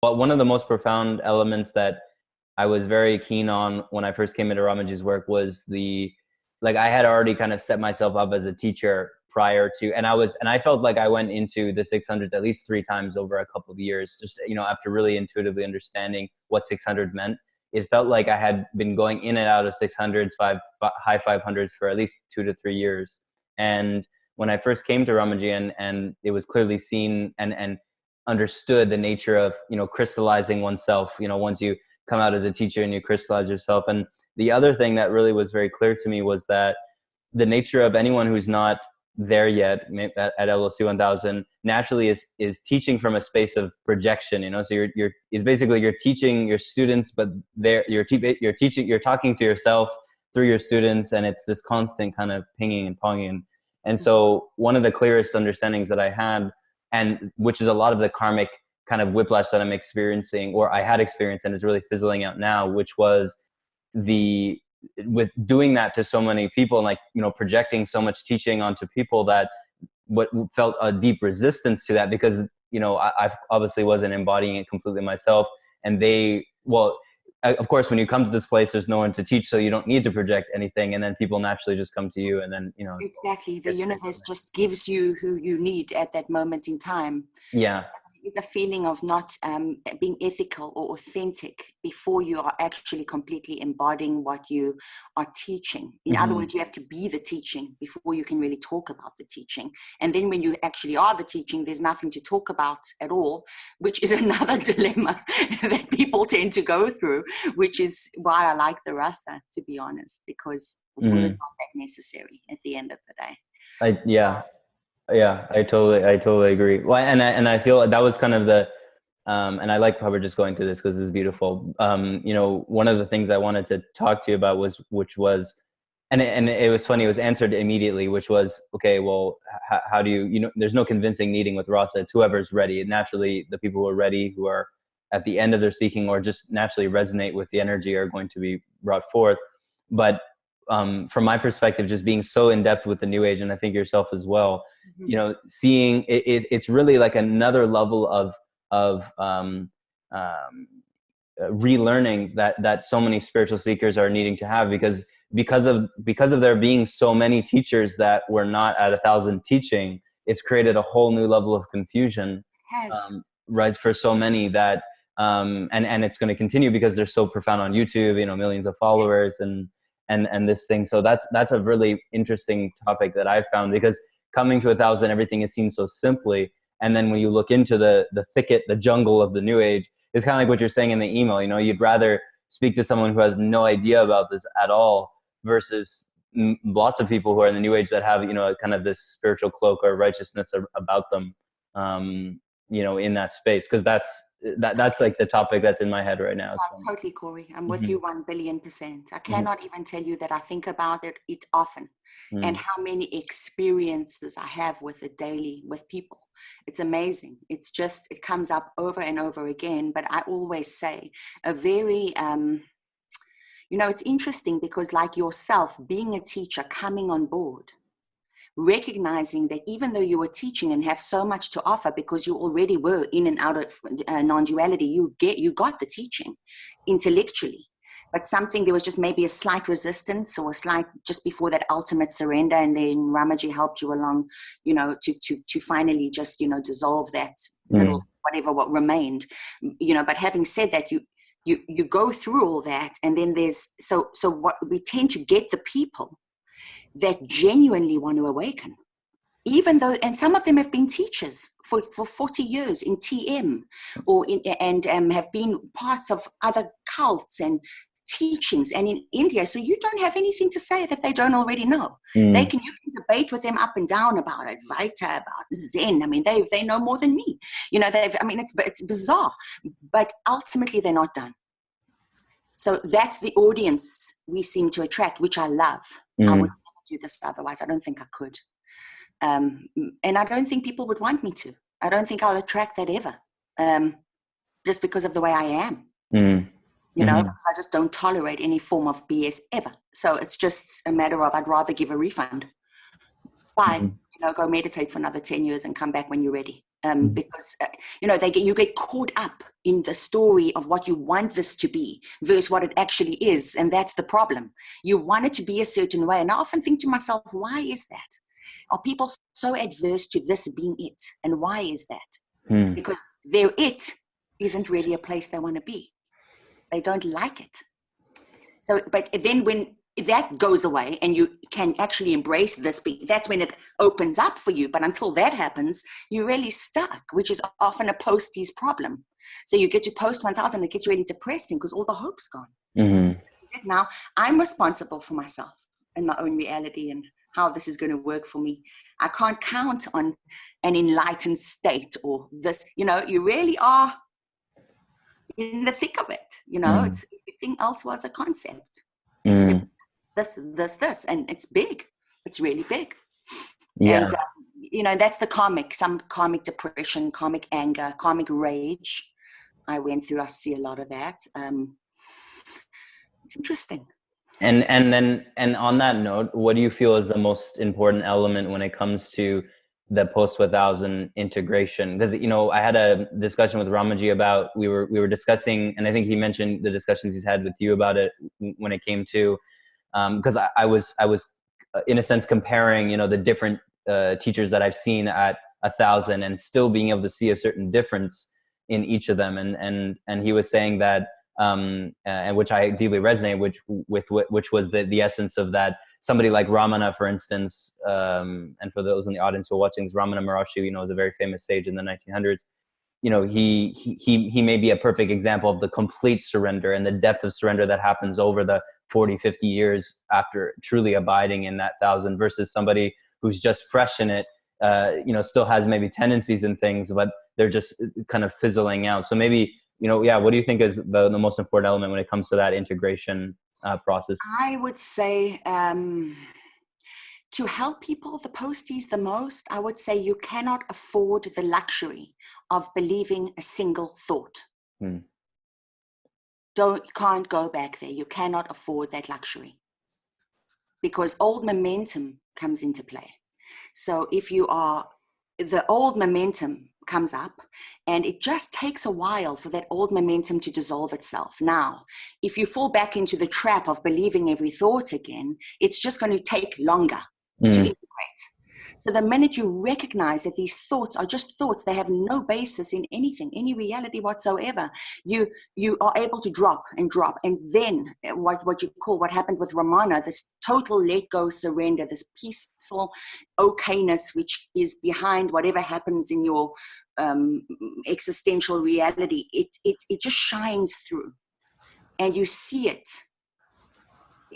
But one of the most profound elements that I was very keen on when I first came into Ramaji's work was I had already kind of set myself up as a teacher prior to, and I felt like I went into the 600s at least 3 times over a couple of years, just, after really intuitively understanding what 600 meant. It felt like I had been going in and out of 600s, high 500s for at least 2 to 3 years. And when I first came to Ramaji, and it was clearly seen and understood the nature of, crystallizing oneself, once you come out as a teacher and you crystallize yourself. And the other thing that really was very clear to me was that the nature of anyone who's not there yet at LOC 1000 naturally is teaching from a space of projection, so you're teaching your students, but you're talking to yourself through your students, and it's this constant kind of pinging and ponging. And so one of the clearest understandings that I had, and which is a lot of the karmic kind of whiplash that I'm experiencing, or I had experienced and is really fizzling out now, which was with doing that to so many people, like, projecting so much teaching onto people, that what felt a deep resistance to that, because, I obviously wasn't embodying it completely myself. And of course, when you come to this place, there's no one to teach, so you don't need to project anything. And then people naturally just come to you, and then, Exactly. The universe just gives you who you need at that moment in time. Yeah. It's a feeling of not being ethical or authentic before you are actually completely embodying what you are teaching. In other words, you have to be the teaching before you can really talk about the teaching. And then when you actually are the teaching, there's nothing to talk about at all, which is another dilemma that people tend to go through, which is why I like the RASA, to be honest, because words are not that necessary at the end of the day. Yeah, I totally agree. Well, and I feel that was kind of the, and I like how we're just going through this because it's beautiful. One of the things I wanted to talk to you about which was, and it was funny, it was answered immediately, which was, okay, well, how do you, there's no convincing needing with RASA. It's whoever's ready. Naturally, the people who are ready, who are at the end of their seeking, or just naturally resonate with the energy, are going to be brought forth. But from my perspective, just being so in depth with the New Age, and I think yourself as well, seeing it's really like another level of relearning that so many spiritual seekers are needing to have, because of there being so many teachers that were not at 1000 teaching. It's created a whole new level of confusion, right, for so many that and it's going to continue because they're so profound on YouTube, millions of followers and this thing. So that's a really interesting topic that I've found, because coming to 1000, everything is seen so simply. And then when you look into the thicket, the jungle of the New Age, it's kind of like what you're saying in the email, you'd rather speak to someone who has no idea about this at all, versus lots of people who are in the New Age that have, kind of this spiritual cloak or righteousness about them, in that space. Because that's like the topic that's in my head right now. So. Totally, Corey. I'm with you 1,000,000,000%. I cannot even tell you that I think about it often, and how many experiences I have with it daily with people. It's amazing. It comes up over and over again. But I always say a very, it's interesting, because like yourself, being a teacher, coming on board, recognizing that even though you were teaching and have so much to offer, because you already were in and out of non-duality, you got the teaching intellectually, but there was just maybe a slight resistance, or a slight, just before that ultimate surrender, and then Ramaji helped you along, to finally just, dissolve that little what remained, But having said that, you go through all that, and then there's so what we tend to get, the people that genuinely want to awaken, even though, and some of them have been teachers for 40 years in TM, or have been parts of other cults and teachings, and in India. So you don't have anything to say that they don't already know. You can debate with them up and down about Advaita, about Zen. I mean, they know more than me. It's bizarre, but ultimately they're not done. So that's the audience we seem to attract, which I love. I would do this otherwise. I don't think I could, and I don't think people would want me to. I don't think I'll attract that ever, just because of the way I am. Because I just don't tolerate any form of BS ever. So it's just a matter of, I'd rather give a refund. Bye. Go meditate for another 10 years and come back when you're ready. because you get caught up in the story of what you want this to be versus what it actually is, and that's the problem. You want it to be a certain way, and I often think to myself, why is that? Are people so adverse to this being it, and why is that? Because their it isn't really a place they want to be. They don't like it. So, but then when that goes away and you can actually embrace this, that's when it opens up for you. But until that happens, you're really stuck, which is often a posties problem. So you get to post 1000, it gets really depressing because all the hope's gone. Now I'm responsible for myself and my own reality and how this is going to work for me. I can't count on an enlightened state or this, you really are in the thick of it. It's everything else was a concept. Except this, and it's big. It's really big. Yeah. And that's the some karmic depression, karmic anger, karmic rage I went through. I see a lot of that. It's interesting. And on that note, what do you feel is the most important element when it comes to the post 1000 integration? Because I had a discussion with Ramaji about we were discussing, and I think he mentioned the discussions he's had with you about it when it came to because I was in a sense comparing the different teachers that I've seen at 1000 and still being able to see a certain difference in each of them, and he was saying that and which I deeply resonate which was the essence of that. Somebody like Ramana, for instance, and for those in the audience who are watching, Ramana Maharshi, is a very famous sage in the 1900s. He may be a perfect example of the complete surrender and the depth of surrender that happens over the 40, 50 years after truly abiding in that 1000 versus somebody who's just fresh in it, still has maybe tendencies and things, but they're just kind of fizzling out. So maybe, what do you think is the most important element when it comes to that integration process? I would say to help people, the posties the most, I would say you cannot afford the luxury of believing a single thought. You can't go back there. You cannot afford that luxury because old momentum comes into play. So if the old momentum comes up and it just takes a while for that old momentum to dissolve itself. Now, if you fall back into the trap of believing every thought again, it's just going to take longer to integrate. So the minute you recognize that these thoughts are just thoughts, they have no basis in anything, any reality whatsoever, you are able to drop. And then what happened with Ramana, this total let go surrender, this peaceful okayness, which is behind whatever happens in your existential reality, it just shines through. And you see it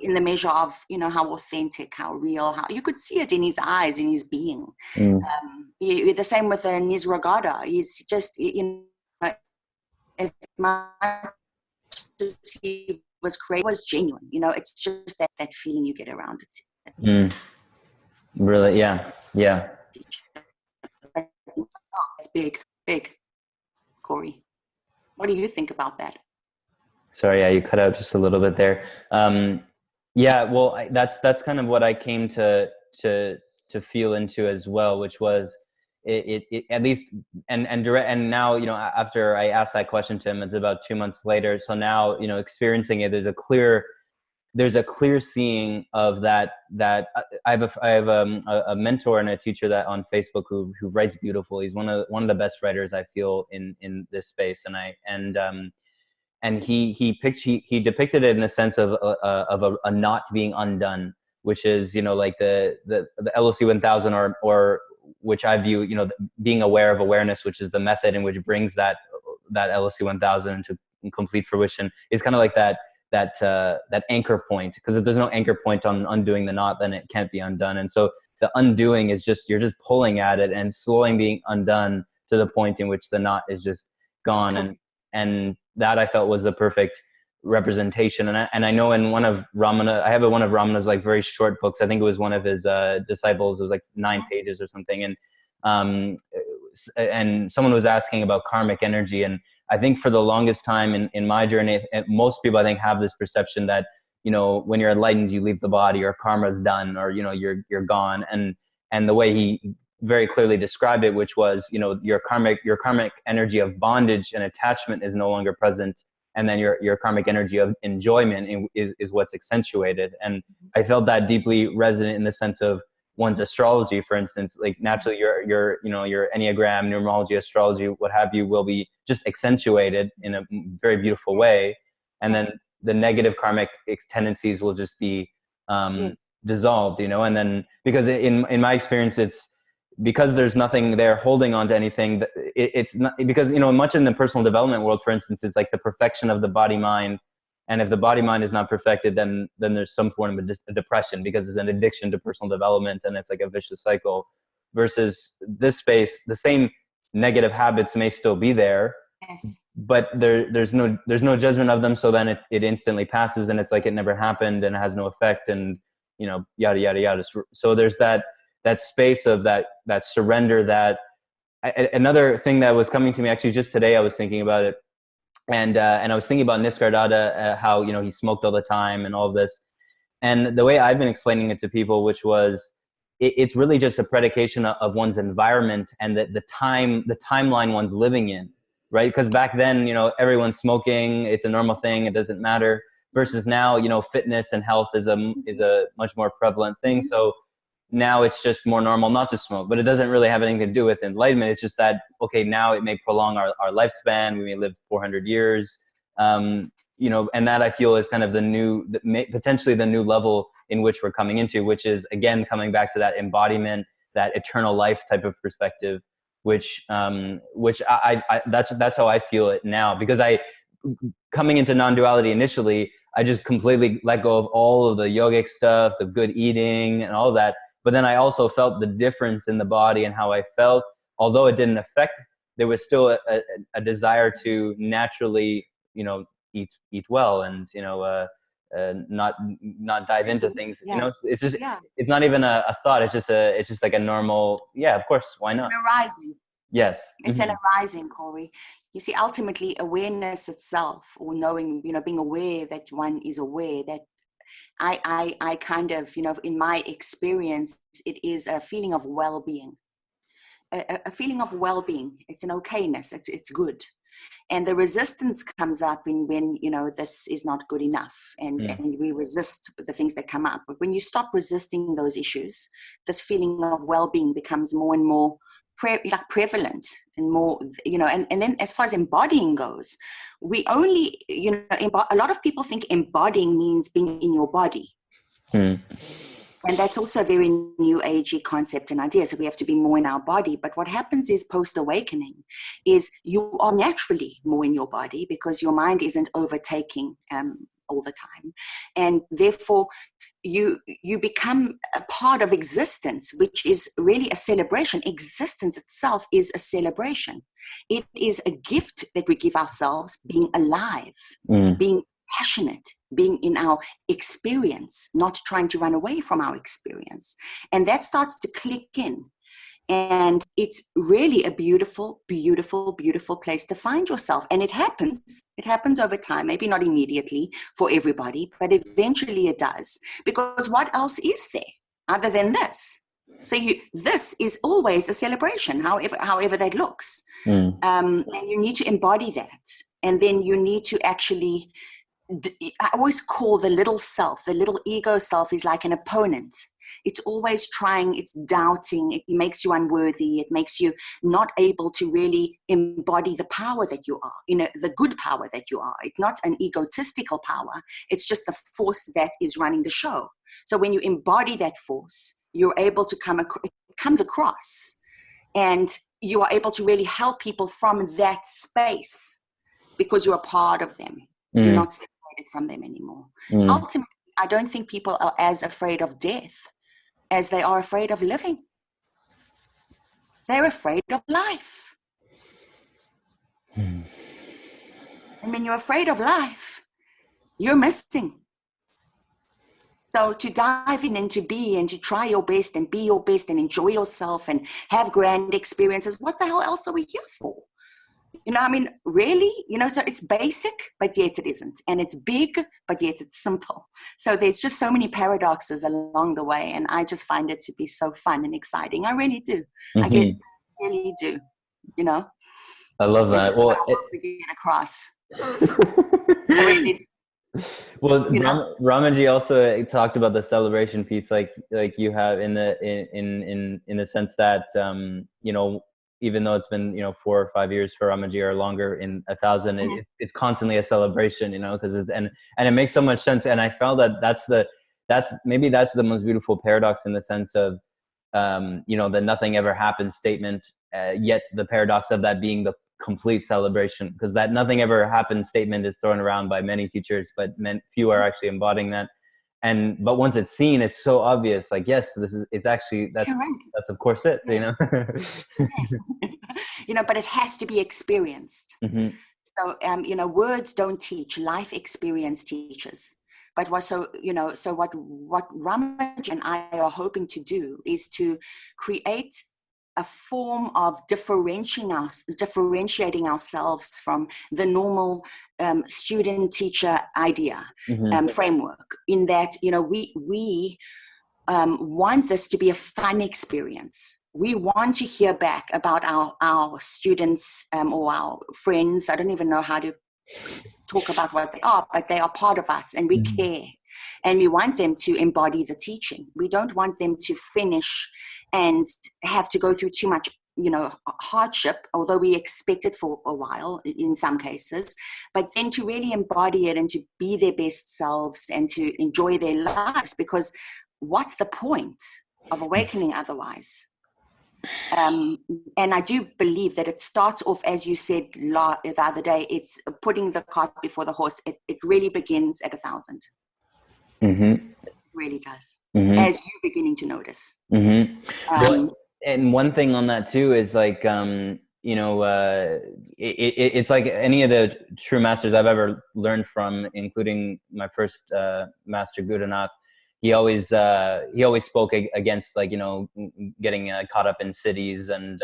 in the measure of, how authentic, how real, how you could see it in his eyes, in his being. The same with Nisragada. He's just, as much as he was great, was genuine. It's just that feeling you get around it. Really, yeah. It's big. Corey, what do you think about that? Sorry, yeah, you cut out just a little bit there. Yeah, well, that's kind of what I came to feel into as well, which was it at least and now after I asked that question to him, it's about 2 months later. So now experiencing it, there's a clear seeing of that. I have a mentor and a teacher that on Facebook who writes beautiful. He's one of the best writers I feel in this space, and he depicted it in the sense of a knot being undone, which is like the LOC 1000 or which I view being aware of awareness, which is the method in which brings that LOC 1000 into complete fruition, is kind of like that anchor point, because if there's no anchor point on undoing the knot, then it can't be undone. And so the undoing is you're just pulling at it and slowly being undone to the point in which the knot is just gone. And that I felt was the perfect representation. And I know in one of Ramana, I have one of Ramana's like very short books. I think it was one of his disciples. It was like 9 pages or something. And someone was asking about karmic energy. And I think for the longest time in my journey, most people I think have this perception that, when you're enlightened, you leave the body, or karma's done, or, you're gone. And the way he very clearly described it, which was, you know, your karmic energy of bondage and attachment is no longer present, and then your karmic energy of enjoyment is what's accentuated. And I felt that deeply resonant in the sense of one's astrology, for instance. Like naturally your you know, your Enneagram, numerology, astrology, what have you, will be just accentuated in a very beautiful way, and then the negative karmic tendencies will just be dissolved, you know. And then because in my experience, it's because there's nothing there holding on to anything. It's not because, you know, much in the personal development world, for instance, it's like the perfection of the body mind. And if the body mind is not perfected, then there's some form of a depression, because it's an addiction to personal development, and it's like a vicious cycle. Versus this space, the same negative habits may still be there, but there's no judgment of them. So then it instantly passes, and it's like it never happened, and it has no effect, and, you know, yada yada yada. So there's that space of that surrender. Another thing that was coming to me actually just today, I was thinking about it, and I was thinking about Nisargadatta, how, you know, he smoked all the time and all of this, and the way I've been explaining it to people, which was, it's really just a predication of one's environment and the timeline one's living in, right? Because back then, you know, everyone's smoking, it's a normal thing, it doesn't matter. Versus now, you know, fitness and health is a much more prevalent thing. So now it's just more normal not to smoke, but it doesn't really have anything to do with enlightenment. It's just that, okay, now it may prolong our lifespan. We may live 400 years, you know, and that I feel is kind of potentially the new level in which we're coming into, which is, again, coming back to that embodiment, that eternal life type of perspective, which I that's how I feel it now. Because coming into non-duality initially, I just completely let go of all of the yogic stuff, the good eating and all that. But then I also felt the difference in the body and how I felt. Although it didn't affect, there was still a desire to naturally, you know, eat well, and, you know, not dive into things. You know, it's just it's not even a thought. It's just like a normal. Yeah, of course. Why not? An arising. Yes. It's an arising, Corey. You see, ultimately, awareness itself, or knowing, you know, being aware that one is aware, that I kind of, you know, in my experience, it is a feeling of well-being, a feeling of well-being. It's an okayness. It's good. And the resistance comes up when, you know, this is not good enough, and we resist the things that come up. But when you stop resisting those issues, this feeling of well-being becomes more and more prevalent, and more, you know. And then as far as embodying goes, we only, you know, a lot of people think embodying means being in your body. And that's also a very new agey concept and idea. So we have to be more in our body. But what happens is, post-awakening, is you are naturally more in your body, because your mind isn't overtaking all the time. And therefore, you become a part of existence, which is really a celebration. Existence itself is a celebration. It is a gift that we give ourselves, being alive, being passionate, being in our experience, not trying to run away from our experience. And that starts to click in. And it's really a beautiful, beautiful, beautiful place to find yourself. And it happens over time, maybe not immediately for everybody, but eventually it does. Because what else is there other than this? So this is always a celebration, however that looks. And you need to embody that. And then you need to actually, I always call the little self, the little ego self, is like an opponent. It's always trying, it's doubting, it makes you unworthy, it makes you not able to really embody the power that you are, you know, the good power that you are. It's not an egotistical power, it's just the force that is running the show. So when you embody that force, you're able to it comes across, and you are able to really help people from that space, because you're a part of them. You're not separated from them anymore. Ultimately, I don't think people are as afraid of death as they are afraid of living. They're afraid of life. And when you're afraid of life, you're missing. So to dive in and to be, and to try your best and be your best and enjoy yourself and have grand experiences, what the hell else are we here for? You know, I mean, really, you know, so it's basic, but yet it isn't. And it's big, but yet it's simple. So there's just so many paradoxes along the way. And I just find it to be so fun and exciting. I really do. I really do, you know. I love that. Well, I hope we get across. I really, well, you know? Ramaji also talked about the celebration piece, like you have in the sense that you know, even though it's been, you know, 4 or 5 years for Ramaji or longer, in 1,000, it's constantly a celebration, you know, because it's and it makes so much sense. And I felt that that's the most beautiful paradox, in the sense of you know, the nothing ever happens statement, yet the paradox of that being the complete celebration, because that nothing ever happened statement is thrown around by many teachers, but few are actually embodying that. But once it's seen, it's so obvious, like, yes, it's actually, that's of course it, you know. Yes. You know, but it has to be experienced. So you know, words don't teach, life experience teaches. But what Ramaji and I are hoping to do is to create a form of differentiating ourselves from the normal student-teacher idea framework, in that, you know, we want this to be a fun experience. We want to hear back about our students or our friends. I don't even know how to talk about what they are, but they are part of us, and we care. And we want them to embody the teaching. We don't want them to finish and have to go through too much, you know, hardship, although we expect it for a while in some cases, but then to really embody it and to be their best selves and to enjoy their lives, because what's the point of awakening otherwise? And I do believe that it starts off, as you said the other day, it's putting the cart before the horse. It really begins at 1,000. It really does, as you're beginning to notice. Well, and one thing on that too is, like, you know, it's like any of the true masters I've ever learned from, including my first master, Gurunath. He always spoke against, like, you know, getting caught up in cities and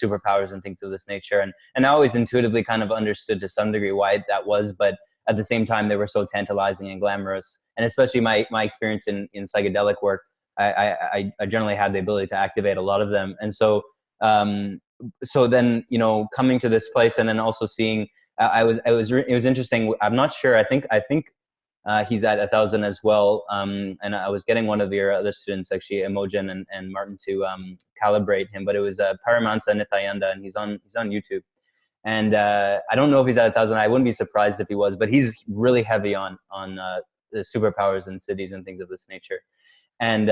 superpowers and things of this nature. And I always intuitively kind of understood to some degree why that was, but at the same time, they were so tantalizing and glamorous. And especially my experience in psychedelic work, I generally had the ability to activate a lot of them. And so so then, you know, coming to this place and then also seeing, it was interesting. I'm not sure. I think he's at 1,000 as well. And I was getting one of your other students, actually, Imogen and Martin, to calibrate him. But it was Paramahansa Nithyananda, and he's on YouTube. And I don't know if he's at 1,000. I wouldn't be surprised if he was, but he's really heavy on the superpowers and cities and things of this nature. And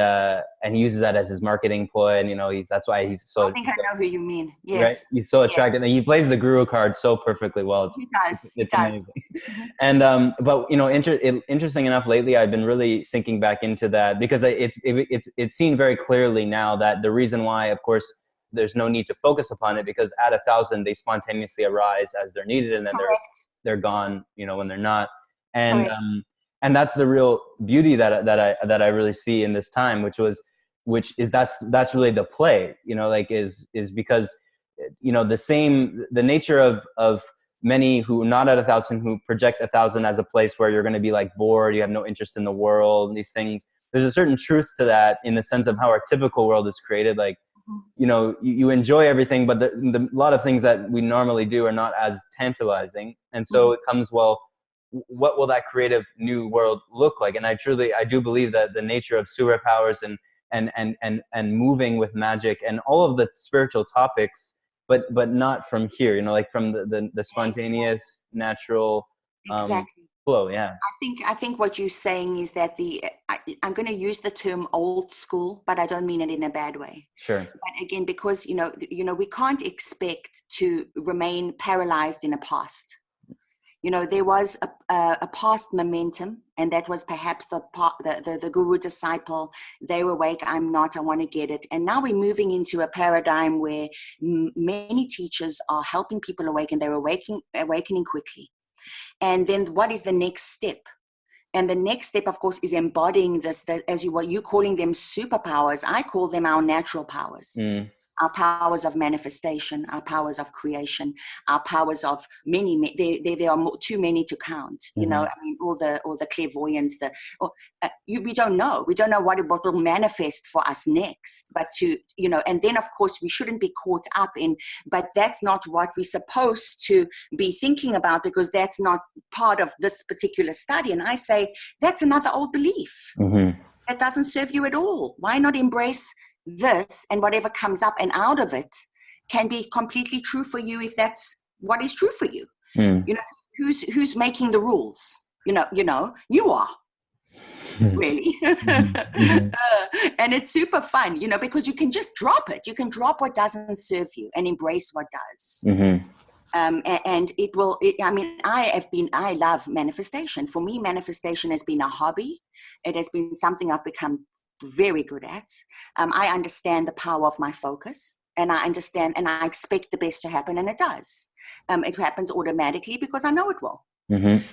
he uses that as his marketing ploy, and, you know, that's why he's so. I think I know who you mean. Yes, right? He's so attractive, and he plays the guru card so perfectly well. He does. It's amazing. And but, you know, interesting enough, lately I've been really sinking back into that, because it's seen very clearly now that the reason why, of course, there's no need to focus upon it, because at 1,000 they spontaneously arise as they're needed, and then they're gone, you know, when they're not. And that's the real beauty that I really see in this time, which is that's really the play, you know, like is because, you know, the nature of many who not at 1,000, who project 1,000 as a place where you're going to be, like, bored, you have no interest in the world and these things. There's a certain truth to that, in the sense of how our typical world is created. Like, you know, you enjoy everything, but a lot of things that we normally do are not as tantalizing. And so it comes, well, what will that creative new world look like? And I do believe that the nature of superpowers and moving with magic and all of the spiritual topics, but not from here, you know, like from the spontaneous, natural flow. Yeah. I think what you're saying is that I'm going to use the term old school, but I don't mean it in a bad way. Sure. But again, because, you know, we can't expect to remain paralyzed in a past. You know, there was a past momentum, and that was perhaps the guru disciple. They were awake, I'm not, I want to get it. And now we're moving into a paradigm where many teachers are helping people awaken. They're awakening quickly. And then what is the next step? And the next step, of course, is embodying this, as you calling them superpowers. I call them our natural powers. our powers of manifestation, our powers of creation, our powers of many. There are too many to count. You know, I mean, all the clairvoyance. We don't know. We don't know what will manifest for us next. But and then of course we shouldn't be caught up in. But that's not what we're supposed to be thinking about, because that's not part of this particular study. And I say that's another old belief that doesn't serve you at all. Why not embrace this, and whatever comes up and out of it can be completely true for you if that's what is true for you. You know, who's making the rules? You are. Really. And it's super fun, because you can just drop it. You can drop what doesn't serve you and embrace what does. And it will, I love manifestation. For me, manifestation has been a hobby. It has been something I've become very good at. I understand the power of my focus, and I understand, and I expect the best to happen, and it does. It happens automatically because I know it will. And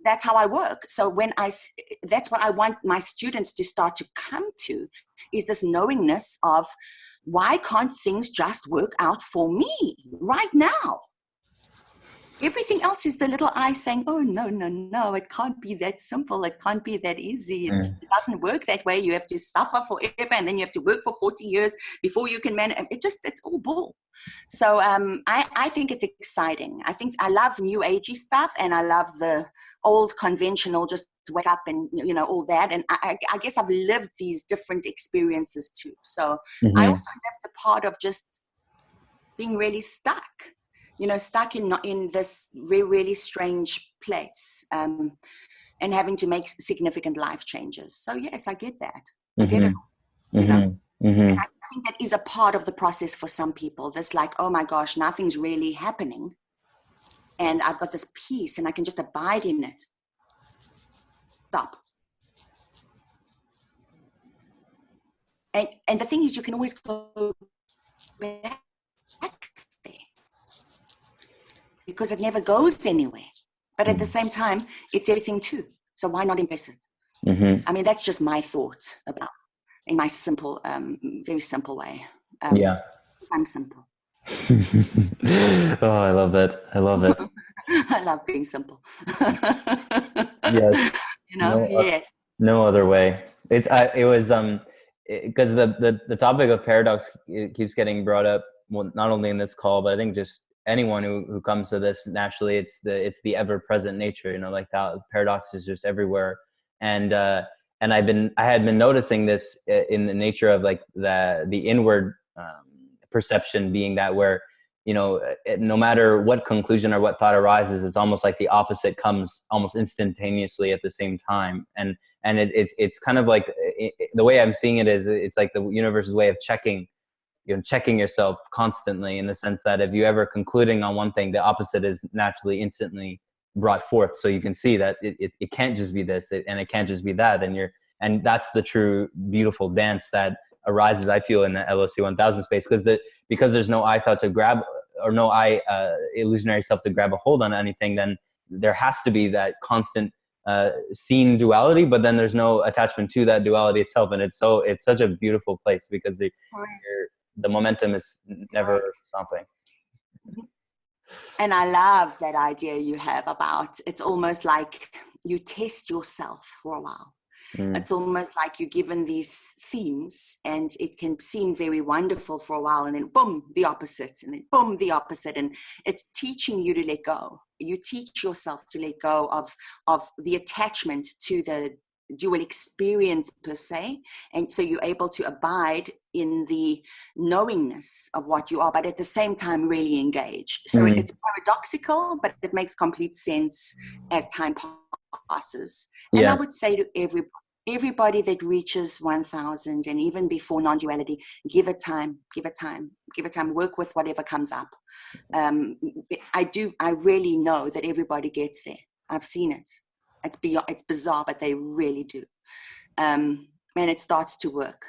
that's how I work. So that's what I want my students to start to come to, is this knowingness of, why can't things just work out for me right now? Everything else is the little I saying, oh, no, it can't be that simple. It can't be that easy. It doesn't work that way. You have to suffer forever, and then you have to work for 40 years before you can manage. It's all bull. So I think it's exciting. I love new agey stuff, and I love the old conventional, just wake up and, all that. And I guess I've lived these different experiences too. So I also love the part of just being really stuck. Stuck in this really, really strange place, and having to make significant life changes. So yes, I get that. I get it. And I think that is a part of the process for some people. This like, oh my gosh, nothing's really happening, and I've got this peace, and I can just abide in it. Stop. And the thing is, you can always go back there, because it never goes anywhere. But at the same time, it's everything too. So why not embrace it? I mean, that's just my thought about, in my simple, very simple way. I'm simple. Oh, I love that. I love it. I love being simple. Yes. Yes. No other way. Because the topic of paradox, it keeps getting brought up, well, not only in this call, but I think just anyone who comes to this naturally, it's the ever-present nature, like that paradox is just everywhere. And I had been noticing this in the nature of like the inward perception, being that where, no matter what conclusion or what thought arises, it's almost like the opposite comes almost instantaneously at the same time. And it's kind of like, the way I'm seeing it is, it's like the universe's way of checking yourself constantly, in the sense that if you ever concluding on one thing, the opposite is naturally instantly brought forth. So you can see that it can't just be this, and it can't just be that. And that's the true beautiful dance that arises, I feel, in the LOC 1000 space, because there's no I thought to grab, or no I illusionary self to grab a hold on anything. Then there has to be that constant seen duality, but then there's no attachment to that duality itself. And it's such a beautiful place, because the momentum is never stopping. And I love that idea you have about, it's almost like you test yourself for a while. It's almost like you're given these themes, and it can seem very wonderful for a while, and then boom, the opposite, and then boom, the opposite. And it's teaching you to let go. You teach yourself to let go of the attachment to the dual experience per se. And so you're able to abide in the knowingness of what you are, but at the same time really engage. So it's paradoxical, but it makes complete sense as time passes. And I would say to everybody that reaches 1000, and even before non-duality, give it time, work with whatever comes up. I really know that everybody gets there. I've seen it. It's bizarre, but they really do. And it starts to work.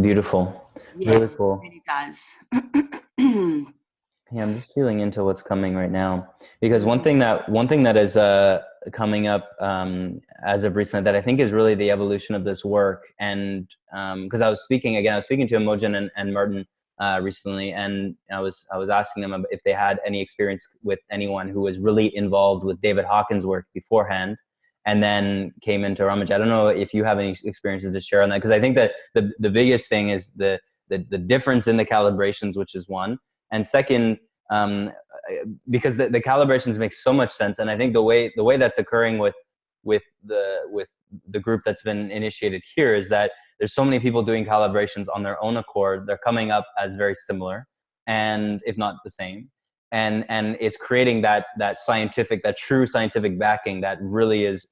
Beautiful. Yes, Really cool. it really does. Yeah, I'm just feeling into what's coming right now, because one thing that is coming up as of recently that I think is really the evolution of this work, and because I was speaking to Imogen and Martin recently, and I was asking them if they had any experience with anyone who was really involved with David Hawkins' work beforehand, and then came into Ramaji. I don't know if you have any experiences to share on that, because I think that the biggest thing is the difference in the calibrations, which is one. And second, because the calibrations make so much sense, and I think the way that's occurring with the group that's been initiated here is that there's so many people doing calibrations on their own accord. They're coming up as very similar, and if not the same, and it's creating that true scientific backing that really is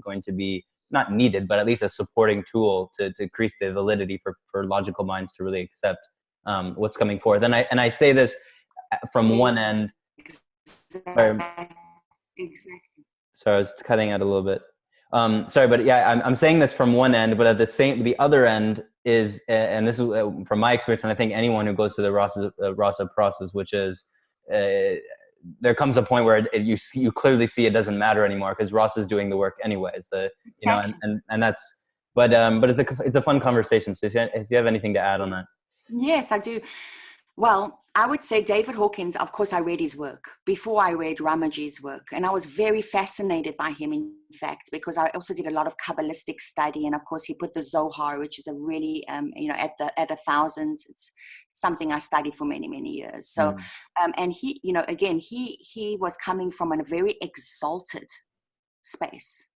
going to be not needed, but at least a supporting tool to increase the validity for logical minds to really accept what's coming forth. And I say this from one end. Exactly. Sorry, I was cutting out a little bit. Sorry, but yeah, I'm saying this from one end, but at the other end is, and this is from my experience, and I think anyone who goes through the RASA process, which is, there comes a point where you clearly see it doesn't matter anymore, because Ross is doing the work anyways. Exactly. And that's, but it's a fun conversation. So if you have anything to add on that. Yes, I do. Well, I would say David Hawkins, of course, I read his work before I read Ramaji's work. And I was very fascinated by him, in fact, because I also did a lot of Kabbalistic study. And of course, he put the Zohar, which is a really, at 1,000, it's something I studied for many, many years. So, and he, again, he was coming from a very exalted space.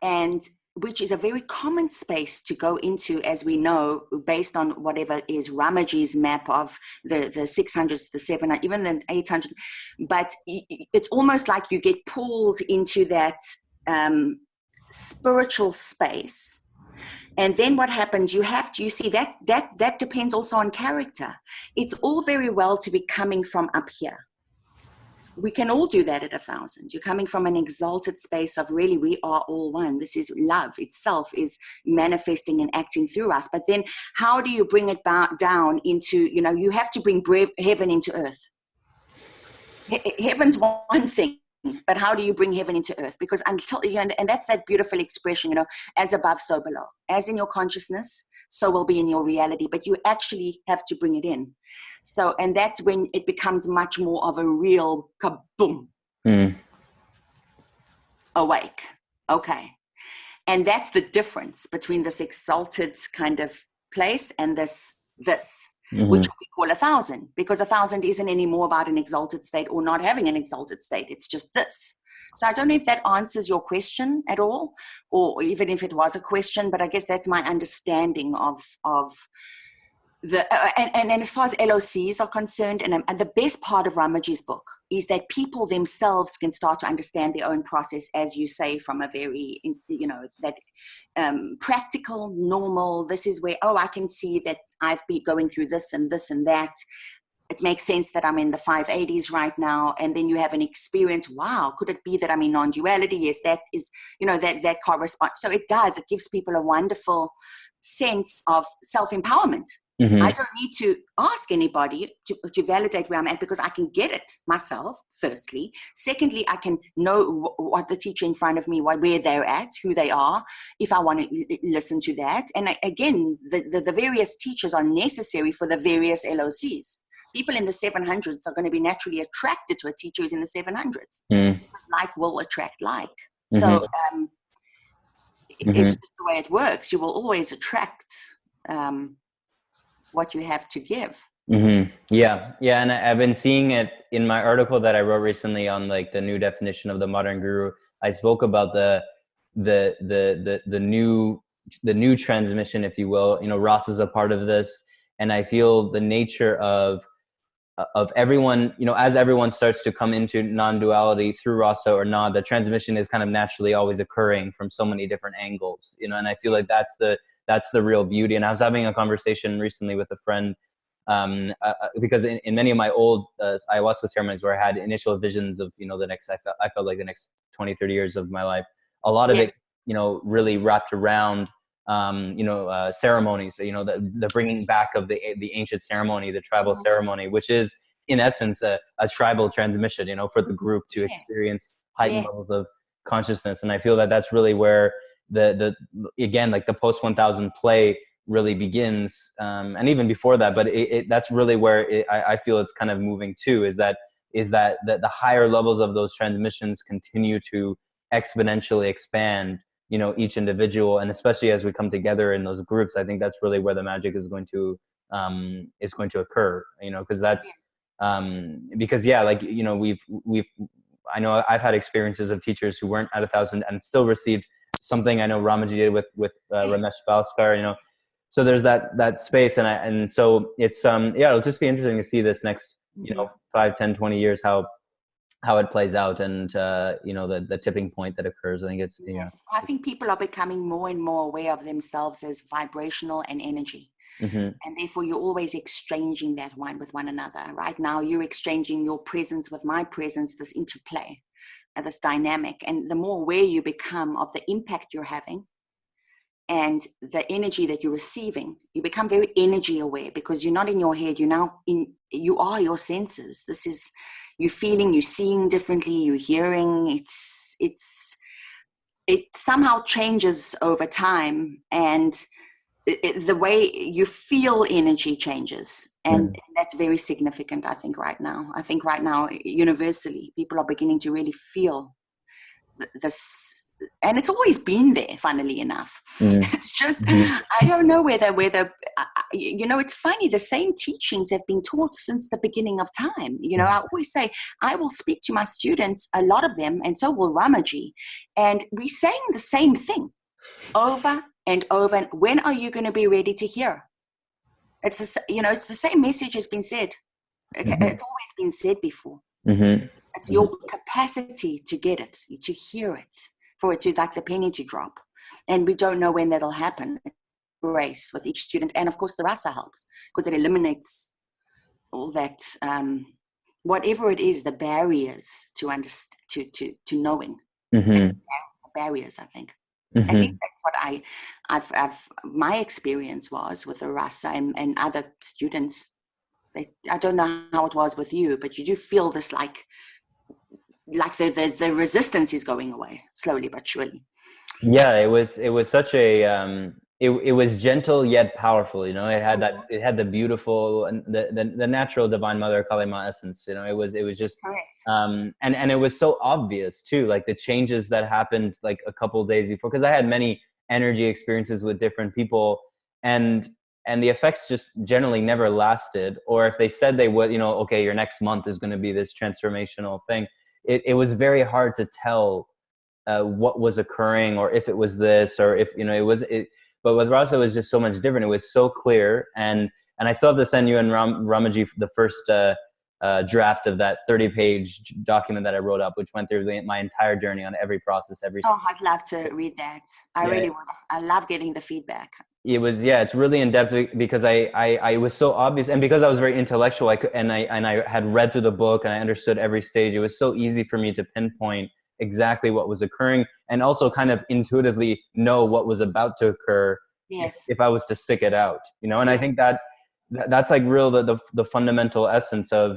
And which is a very common space to go into, as we know, based on whatever is Ramaji's map of the 600s, the 700s, even the 800. But it's almost like you get pulled into that spiritual space. And then what happens, you see that depends also on character. It's all very well to be coming from up here. We can all do that at 1,000. You're coming from an exalted space of really, we are all one. This is love itself is manifesting and acting through us. But then how do you bring it down into, you have to bring heaven into earth. Heaven's one thing, but how do you bring heaven into earth? Because until, and that's that beautiful expression, as above, so below. As in your consciousness, so will be in your reality, but you actually have to bring it in. So, and that's when it becomes much more of a real kaboom. Awake. Okay. And that's the difference between this exalted kind of place and this, which we call 1,000, because 1,000 isn't anymore about an exalted state or not having an exalted state. It's just this. So I don't know if that answers your question at all, or even if it was a question, but I guess that's my understanding of the, and as far as LOCs are concerned, and the best part of Ramaji's book is that people themselves can start to understand their own process, as you say, from a very, practical, normal, this is where, I can see that I've been going through this and this and that. It makes sense that I'm in the 580s right now. And then you have an experience. Wow, could it be that I'm in non-duality? Yes, that is, that corresponds. So it does. It gives people a wonderful sense of self-empowerment. I don't need to ask anybody to validate where I'm at, because I can get it myself, firstly. Secondly, I can know what the teacher in front of me, where they're at, who they are, if I want to listen to that. And again, the various teachers are necessary for the various LOCs. People in the 700s are going to be naturally attracted to a teacher who's in the 700s. Because like will attract like. So it's just the way it works. You will always attract what you have to give. Yeah. And I've been seeing it in my article that I wrote recently on like the new definition of the modern guru. I spoke about the new transmission, if you will. Ross is a part of this, and I feel the nature of everyone, as everyone starts to come into non-duality through RASA or not, the transmission is kind of naturally always occurring from so many different angles, and I feel like that's the real beauty. And I was having a conversation recently with a friend, because in many of my old ayahuasca ceremonies where I had initial visions of, I felt like the next 20, 30 years of my life, a lot of it, really wrapped around ceremonies, the bringing back of the ancient ceremony, the tribal ceremony, which is in essence, a tribal transmission, you know, for the group to experience heightened levels of consciousness. And I feel that that's really where again, like the post 1000 play really begins. And even before that, but that's really where I feel it's kind of moving to, is that the higher levels of those transmissions continue to exponentially expand, you know, each individual. And especially as we come together in those groups, I think that's really where the magic is going to occur, you know, because that's, because like, you know, I know I've had experiences of teachers who weren't at 1000 and still received something. I know Ramaji did with Ramesh Balskar, you know, so there's that space. And so it's, it'll just be interesting to see this next, you know, 5, 10, 20 years, how it plays out, and you know, the tipping point that occurs. I think it's, I think people are becoming more and more aware of themselves as vibrational and energy. And therefore you're always exchanging that one with one another. Right now you're exchanging your presence with my presence, this interplay, this dynamic. And the more aware you become of the impact you're having and the energy that you're receiving, you become very energy aware, because you're not in your head, you are your senses. This is, you're feeling, you're seeing differently, you're hearing. It somehow changes over time, and the way you feel energy changes, and that's very significant. I think right now universally people are beginning to really feel this, and it's always been there, funnily enough. It's just I don't know whether you know, it's funny, the same teachings have been taught since the beginning of time. You know, I always say, I will speak to my students, a lot of them, and so will Ramaji, and we're saying the same thing over and over. And when are you going to be ready to hear? It's the same message has been said. It's always been said before. It's your capacity to get it, to hear it, for it to, like the penny to drop. And we don't know when that'll happen. Grace with each student. And of course the RASA helps, because it eliminates all that, whatever it is, the barriers to knowing. The barriers, I think. I think that's what my experience was with the RASA and other students. I don't know how it was with you, but you do feel this like the resistance is going away slowly but surely. Yeah, it was such a it was gentle yet powerful, you know. It had the beautiful and the natural divine mother Kalima essence, you know. It was just and it was so obvious too, like the changes that happened like a couple of days before, because I had many energy experiences with different people, and the effects just generally never lasted. Or if they said they would, you know, okay, your next month is going to be this transformational thing, it was very hard to tell what was occurring, or if it was this, or if, you know, but with RASA it was just so much different. It was so clear, and I still have to send you and Ramaji the first draft of that 30-page document that I wrote up, which went through my entire journey on every process, every step. Oh, I'd love to read that. I really would. I love getting the feedback. It was, it's really in depth, because I was so obvious, and because I was very intellectual, I had read through the book and I understood every stage. It was so easy for me to pinpoint exactly what was occurring, and also kind of intuitively know what was about to occur if I was to stick it out, you know. And I think that's like real the fundamental essence of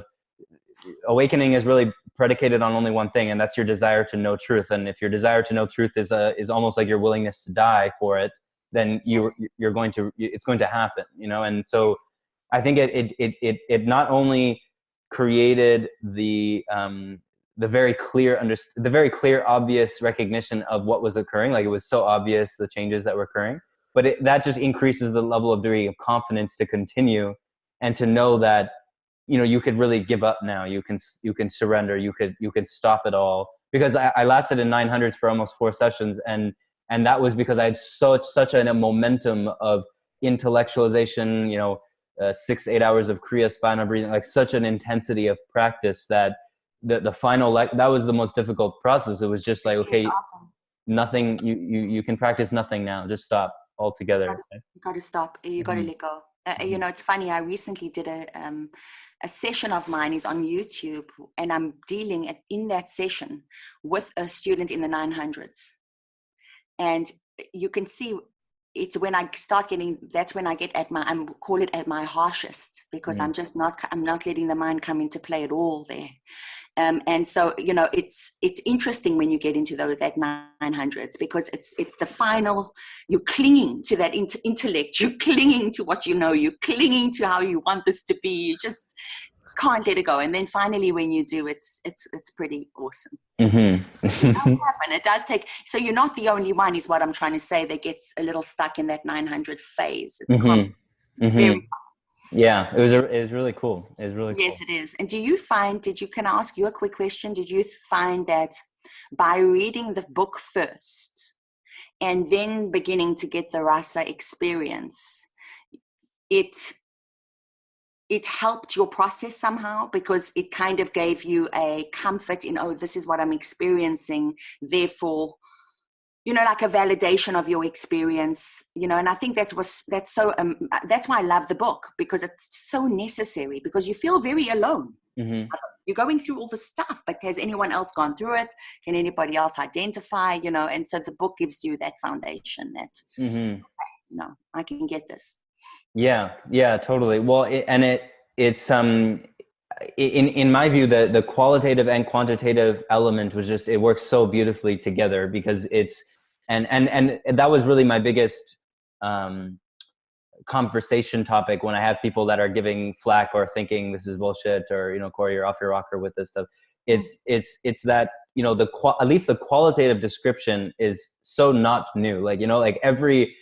awakening is really predicated on only one thing, and that's your desire to know truth. And if your desire to know truth is almost like your willingness to die for it, then it's going to happen, you know. And so I think it not only created the very clear obvious recognition of what was occurring, like it was so obvious the changes that were occurring, but that just increases the level of degree of confidence to continue, and to know that, you know, you could really give up now. You can surrender. You could stop it all. Because I lasted in 900s for almost 4 sessions, and that was because I had such a momentum of intellectualization, you know, 6-8 hours of Kriya spinal breathing, like such an intensity of practice that the final, like, that was the most difficult process. It was just like, okay, awesome. Nothing, you can practice nothing now. Just stop altogether. You got to stop. You got to let go. You know, it's funny. I recently did a session of mine is on YouTube, and I'm dealing in that session with a student in the 900s. And you can see it's when I start getting, that's when I get at my, I'm call it at my harshest, because I'm not letting the mind come into play at all there. And so, you know, it's interesting when you get into that 900s, because it's the final, you're clinging to that intellect, you're clinging to what you know, you're clinging to how you want this to be, you just can't let it go. And then finally when you do, it's pretty awesome. It does happen. It does take, so you're not the only one, is what I'm trying to say, that gets a little stuck in that 900 phase. It's common. Very common. Yeah, it was really cool. It was really cool. Yes, it is. And do you find, can I ask you a quick question? Did you find that by reading the book first and then beginning to get the RASA experience, it helped your process somehow, because it kind of gave you a comfort in, oh, this is what I'm experiencing, therefore, you know, like a validation of your experience, you know? And I think that's why I love the book, because it's so necessary, because you feel very alone. You're going through all the stuff, but has anyone else gone through it? Can anybody else identify, you know? And so the book gives you that foundation that, okay, you know, I can get this. Yeah, totally. Well, it's in my view, the qualitative and quantitative element was just, it works so beautifully together, because it's, and that was really my biggest conversation topic when I have people that are giving flack or thinking this is bullshit, or, you know, Corey, you're off your rocker with this stuff. It's that, you know, at least the qualitative description is so not new. Like, you know, like every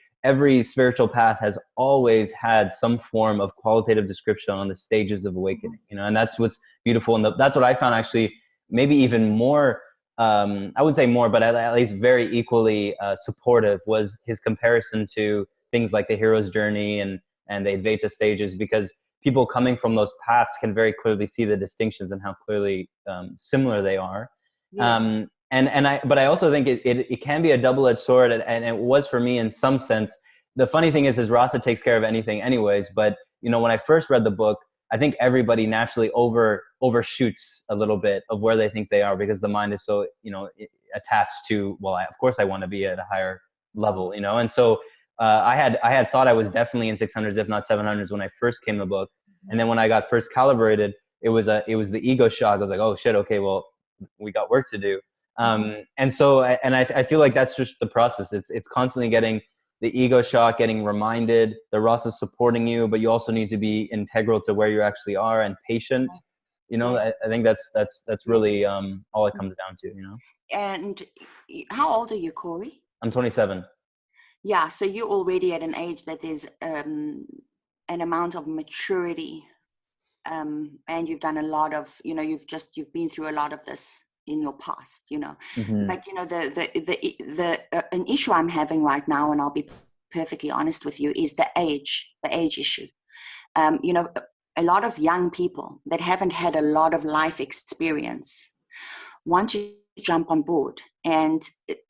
spiritual path has always had some form of qualitative description on the stages of awakening, you know, and that's what's beautiful. And that's what I found actually maybe even more, I wouldn't say more, but at least very equally supportive, was his comparison to things like the hero's journey and the Advaita stages, because people coming from those paths can very clearly see the distinctions and how clearly similar they are. Yes. But I also think it can be a double-edged sword, and it was for me in some sense. The funny thing is RASA takes care of anything anyways, but, you know, when I first read the book, I think everybody naturally overshoots a little bit of where they think they are, because the mind is so, you know, attached to, well, of course I want to be at a higher level, you know? And so I had thought I was definitely in 600s, if not 700s, when I first came to the book. And then when I got first calibrated, it was the ego shock. I was like, oh shit, okay, well, we got work to do. And so, I feel like that's just the process. It's constantly getting the ego shock, getting reminded, the RASA supporting you, but you also need to be integral to where you actually are and patient. You know, I think that's really all it comes down to, you know. And how old are you, Corey? I'm 27. Yeah, so you're already at an age that there's an amount of maturity, and you've done a lot of, you know, you've been through a lot of this in your past, you know. But, you know, an issue I'm having right now, and I'll be perfectly honest with you, is the age issue. You know, a lot of young people that haven't had a lot of life experience want to jump on board, and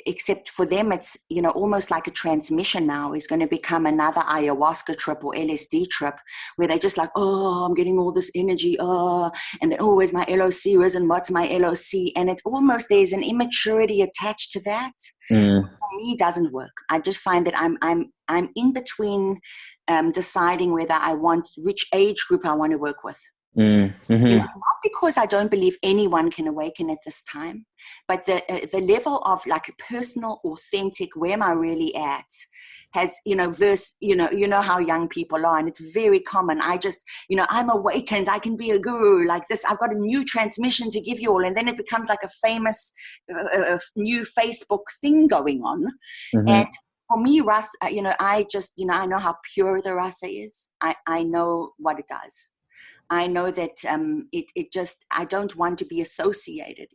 except for them, it's, you know, almost like a transmission now is going to become another ayahuasca trip or LSD trip, where they're just like, oh, I'm getting all this energy, and then, oh, where's my LOC risen, what's my LOC? And it almost, there's an immaturity attached to that. For me, it doesn't work. I just find that I'm in between deciding whether I want, which age group I want to work with. You know, not because I don't believe anyone can awaken at this time, but the level of like personal, authentic, where am I really at, has, you know, you know how young people are, and it's very common. I just, you know, I'm awakened, I can be a guru like this, I've got a new transmission to give you all, and then it becomes like a famous new Facebook thing going on. And for me, RASA, you know, I know how pure the RASA is. I know what it does. I know that it just, I don't want to be associated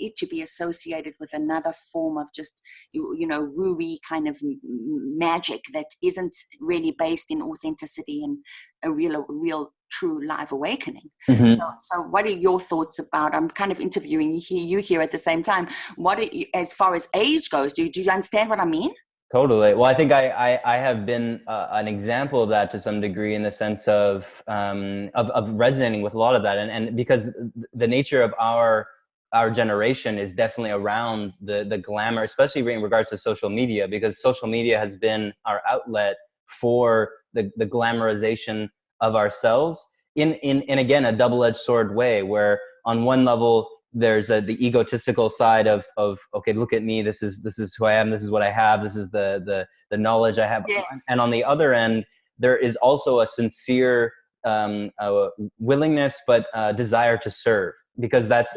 with another form of just, you know, woo-wee kind of magic that isn't really based in authenticity and a real true live awakening. So what are your thoughts about, I'm kind of interviewing you here at the same time, as far as age goes, do you understand what I mean? Totally. Well, I think I have been an example of that to some degree, in the sense of resonating with a lot of that, and because the nature of our generation is definitely around the glamour, especially in regards to social media, because social media has been our outlet for the glamorization of ourselves in again, a double-edged sword way, where on one level there's the egotistical side of okay, look at me, this is who I am, this is what I have, this is the knowledge I have. Yes. And on the other end, there is also a sincere willingness, but desire to serve, because that's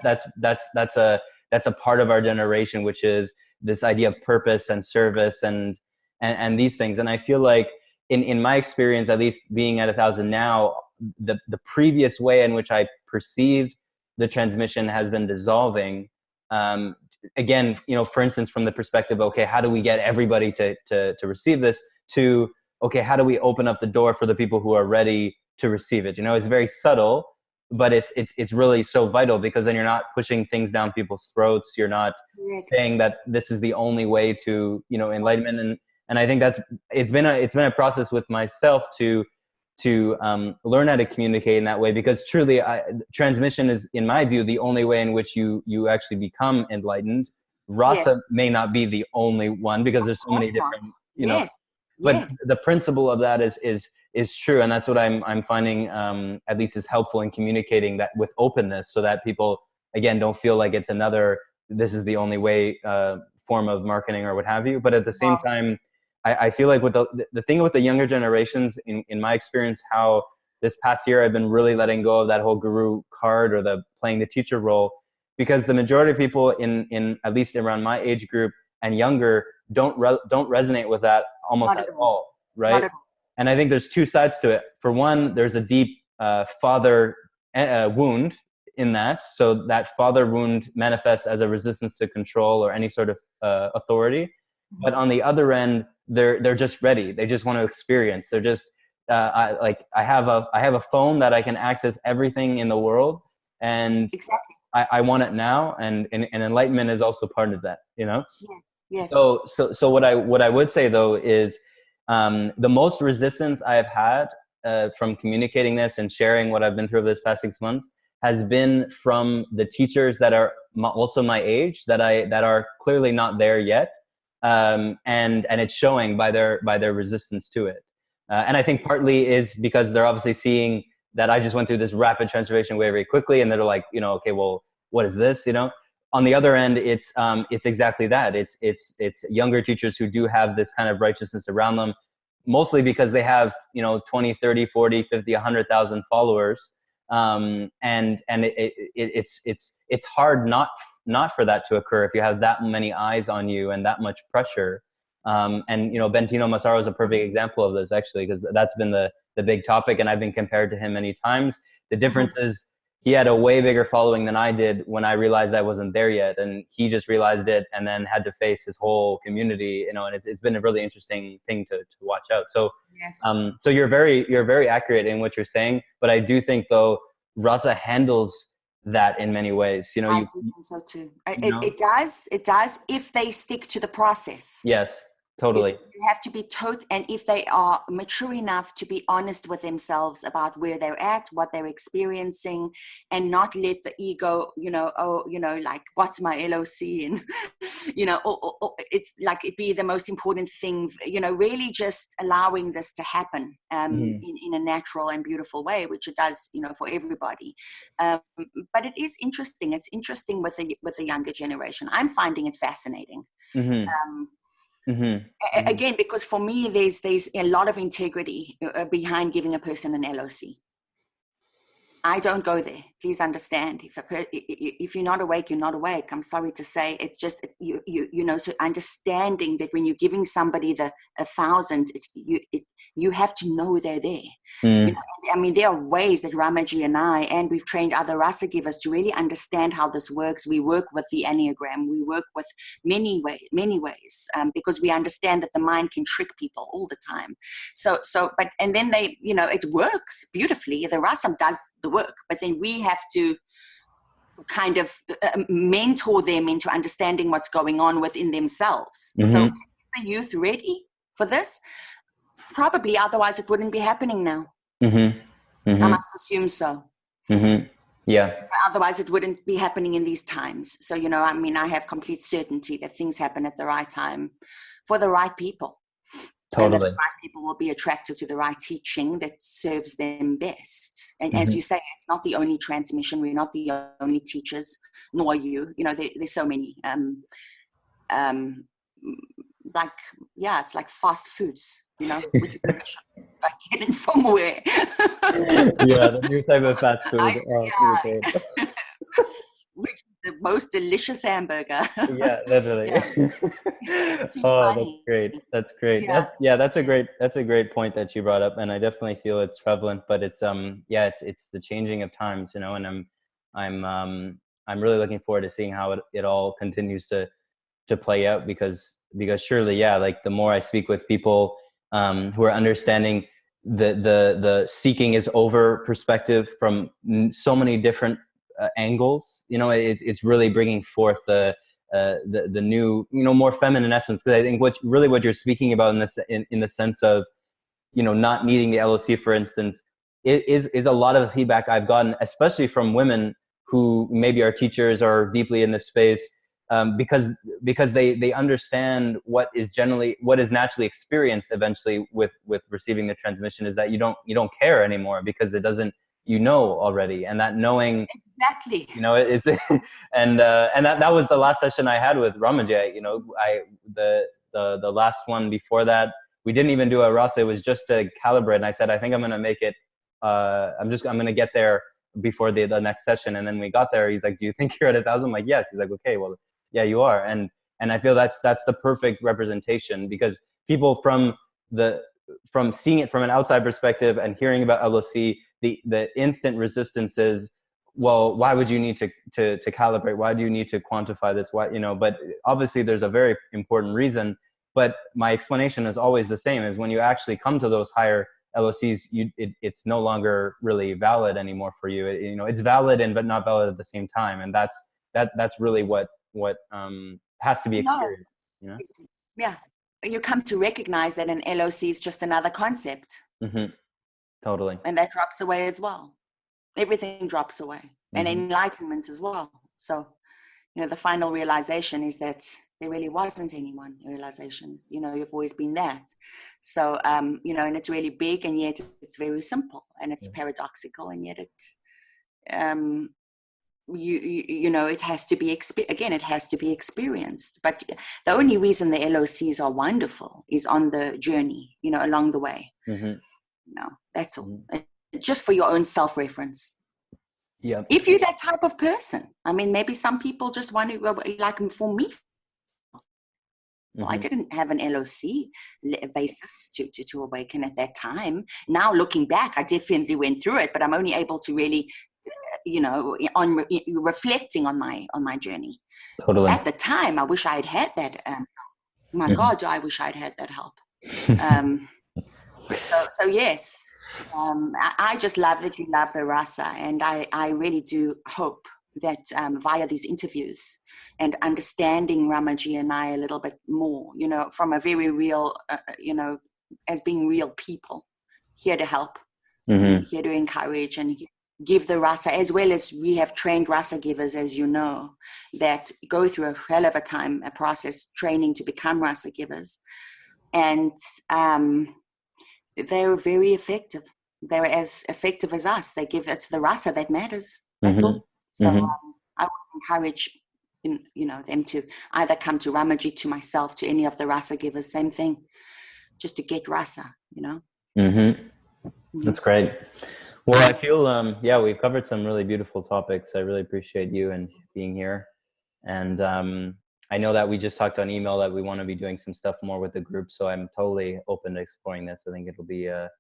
a part of our generation, which is this idea of purpose and service and these things. And I feel like in my experience, at least being at 1,000 now, the previous way in which I perceived the transmission has been dissolving. Again, for instance, from the perspective, okay, how do we get everybody to receive this, to, okay, how do we open up the door for the people who are ready to receive it? It's very subtle, but it's really so vital, because then you're not pushing things down people's throats. You're not saying that this is the only way to, enlightenment. And I think it's been a process with myself to learn how to communicate in that way, because truly transmission is, in my view, the only way in which you actually become enlightened. RASA may not be the only one, because there's so many different, but the principle of that is true. And that's what I'm finding, at least is helpful in communicating that with openness, so that people, again, don't feel like it's another, this is the only way, form of marketing or what have you. But at the same time, I feel like with the thing with the younger generations, in my experience, how this past year I've been really letting go of that whole guru card or the playing the teacher role, because the majority of people in at least around my age group and younger don't resonate with that almost at all, right? And I think there's two sides to it. For one, there's a deep father wound in that. So that father wound manifests as a resistance to control or any sort of authority. But on the other end, they're just ready. They just want to experience. They're just I have a phone that I can access everything in the world, and I want it now. And enlightenment is also part of that. Yes. So what I would say though is the most resistance I have had from communicating this and sharing what I've been through over this past 6 months has been from the teachers that are also my age, that are clearly not there yet. And it's showing by their resistance to it. And I think partly is because they're obviously seeing that I just went through this rapid transformation very, very quickly, and they're like, okay, well, what is this? On the other end, it's exactly that. It's younger teachers who do have this kind of righteousness around them, mostly because they have 20, 30, 40, 50, 100,000 followers, and it's hard not for that to occur if you have that many eyes on you and that much pressure. And Bentino Massaro is a perfect example of this, actually, because that's been the big topic, and I've been compared to him many times. The difference is he had a way bigger following than I did when I realized I wasn't there yet, and he just realized it and then had to face his whole community, and it's been a really interesting thing to watch out. So so you're very accurate in what you're saying, but I do think though RASA handles that in many ways. I do think so too. It does if they stick to the process. Yes. Totally. You have to be and if they are mature enough to be honest with themselves about where they're at, what they're experiencing, and not let the ego, like, what's my LOC? And, it's like it be the most important thing, really just allowing this to happen in a natural and beautiful way, which it does, for everybody. But it is interesting. It's interesting with the younger generation. I'm finding it fascinating. Again, because for me, there's a lot of integrity behind giving a person an LOC. I don't go there. Please understand. If you're not awake, you're not awake. I'm sorry to say. It's just so understanding that when you're giving somebody the 1,000, you have to know they're there. There are ways that Ramaji and we've trained other RASA givers to really understand how this works. We work with the Enneagram. We work with many ways, because we understand that the mind can trick people all the time. And then they, it works beautifully. The RASA does the work, but then we have to kind of mentor them into understanding what's going on within themselves. So is the youth ready for this? Probably, otherwise it wouldn't be happening now. I must assume so. Yeah. Otherwise it wouldn't be happening in these times. So, I have complete certainty that things happen at the right time for the right people. And that the Totally. right people will be attracted to the right teaching that serves them best. And as Mm-hmm. you say, it's not the only transmission. We're not the only teachers, nor are you. You know, there's so many. Like, yeah, it's like fast foods, you know, which is like getting from where. Yeah, the new type of fast food. Oh, okay. Yeah. Which is the most delicious hamburger. Yeah, literally. Yeah, it's too Oh, that's funny. great. That's great. Yeah. That's a great point that you brought up, and I definitely feel it's prevalent. But it's it's the changing of times, you know, and I'm really looking forward to seeing how it all continues to play out, because surely, yeah, like the more I speak with people who are understanding the seeking is over perspective from so many different angles, you know, it's really bringing forth the new, you know, more feminine essence. Because I think what you're speaking about in this in the sense of, you know, not needing the LOC, for instance, is a lot of the feedback I've gotten, especially from women who maybe are teachers or deeply in this space, because they understand what is naturally experienced eventually with receiving the transmission, is that you don't care anymore, because it doesn't, you know already, and that knowing, Exactly. you know, it's and that was the last session I had with Ramaji. You know, the last one before that, we didn't even do a rasa. It was just to calibrate, and I said, I think I'm gonna make it. I'm gonna get there before the next session. And then we got there. He's like, do you think you're at 1,000? I'm like, yes. He's like, okay, well, yeah, you are. And I feel that's the perfect representation, because people from seeing it from an outside perspective and hearing about LOC, the instant resistance is, well, why would you need to calibrate? Why do you need to quantify this? Why, you know, but obviously there's a very important reason. But my explanation is always the same, is when you actually come to those higher LOCs, it's no longer really valid anymore for you. You know, it's valid but not valid at the same time. And that's really what has to be experienced, you know? Yeah. You come to recognize that an LOC is just another concept. Mm-hmm. Totally. And that drops away as well. Everything drops away. Mm-hmm. And enlightenment as well. So, you know, the final realization is that there really wasn't any one realization. You know, you've always been that. So, you know, and it's really big, and yet it's very simple, and it's paradoxical, and yet it, you know, it has to be, it has to be experienced. But the only reason the LOCs are wonderful is on the journey, you know, along the way. Mm-hmm. You know, that's all. Mm-hmm. Just for your own self-reference. Yeah. If you're that type of person, I mean, maybe some people just want to, like for me, well, I didn't have an LOC basis to awaken at that time. Now looking back, I definitely went through it, but I'm only able to really, you know, reflecting on my journey. Totally. At the time, I wish I'd had that. My God, I wish I'd had that help. So yes. I just love that you love the rasa, and I really do hope that via these interviews and understanding Ramaji and I a little bit more, you know, from a very real, you know, as being real people, here to help, here to encourage and give the rasa, as well as we have trained rasa givers, as you know, that go through a hell of a process training to become rasa givers. And they're very effective. They're as effective as us. It's the rasa that matters. That's all. So I would encourage, you know, them to either come to Ramaji, to myself, to any of the rasa givers, same thing, just to get rasa, you know. That's great. Well, I feel, yeah, we've covered some really beautiful topics. I really appreciate you and being here. And I know that we just talked on email that we want to be doing some stuff more with the group. So I'm totally open to exploring this. I think it'll be a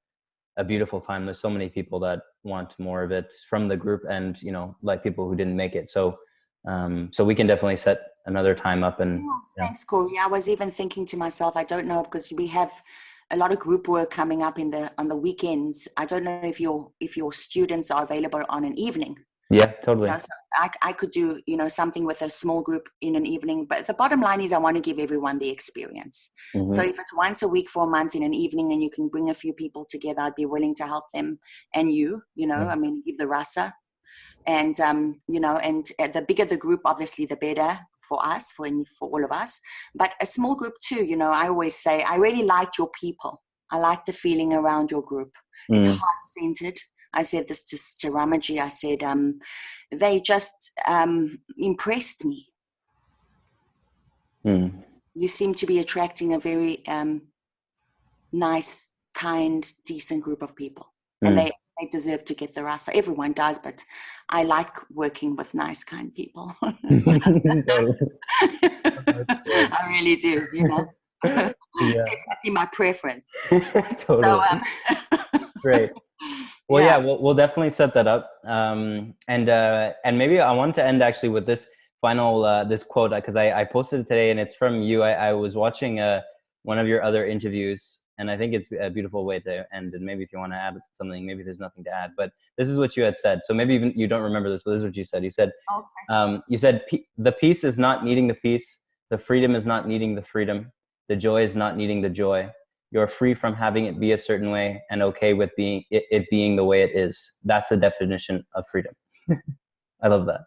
beautiful time. There's so many people that want more of it from the group, and, you know, like people who didn't make it. So, so we can definitely set another time up. And thanks, Corey. I was even thinking to myself, I don't know, because we have a lot of group work coming up on the weekends. I don't know if your students are available on an evening. Yeah, totally. You know, so I could do, you know, something with a small group in an evening, but the bottom line is I want to give everyone the experience. So if it's once a week for a month in an evening and you can bring a few people together, I'd be willing to help them. And you know, I mean, give the rasa. And, you know, and the bigger the group, obviously, the better for us, for all of us, but a small group too. You know, I always say, I really liked your people. I like the feeling around your group. It's heart-centered. I said this to Ramaji. I said, they just impressed me. You seem to be attracting a very nice, kind, decent group of people. And they deserve to get the RASA. Everyone does, but I like working with nice, kind people. I really do, you know. Definitely my preference. Totally. So, Great. Well, yeah, we'll definitely set that up. And maybe I want to end actually with this final this quote, because I posted it today and it's from you. I was watching one of your other interviews, and I think it's a beautiful way to end. And maybe if you want to add something, maybe there's nothing to add, but this is what you had said. So maybe even you don't remember this, but this is what you said. You said, the peace is not needing the peace. The freedom is not needing the freedom. The joy is not needing the joy. You're free from having it be a certain way and okay with it being the way it is. That's the definition of freedom. I love that.